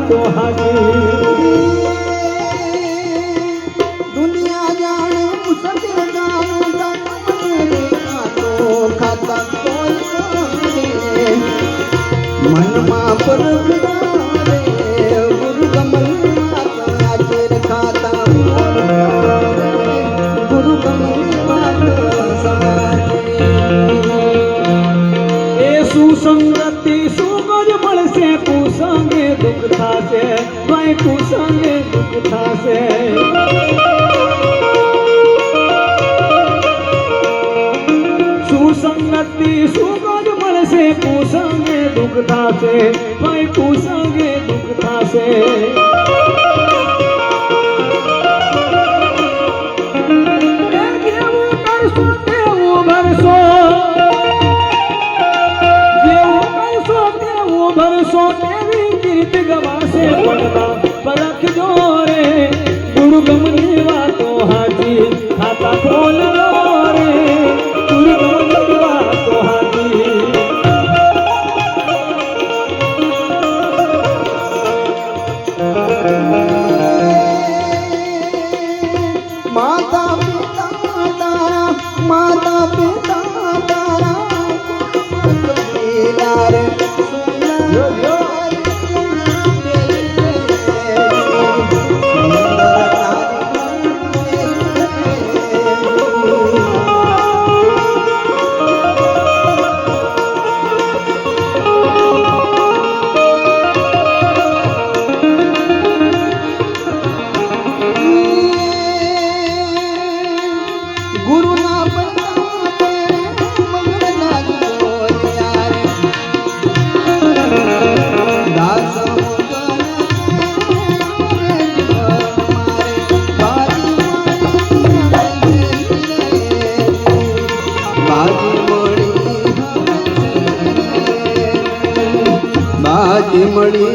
વાતો હાજી दुनिया जाने सत्य जाने तो खाता कोई मन मा पर गुरु कमल आचर खाता गुरु कमल એ સુસંગતિ સુગજ મળશે કુસંગે દુઃખ થાશે ભાઈ કુસંગે દુઃખ થાશે સુસંગતિ સુગજ મળશે કુસંગે દુઃખ થાશે ભાઈ કુસંગે દુઃખ થાશે જેવું કરશો તેવું ભરશો ભરસો તેવી કીર્ત ગવાશે પડના પરખજો રે ગુરુ ગમની વાતો હાજી ખાતા ખોલજો રે ગુરુ ગમની વાતો હાજી माता पिता तारा माता पिता तारा रे गुरु ना बाजी मड़ी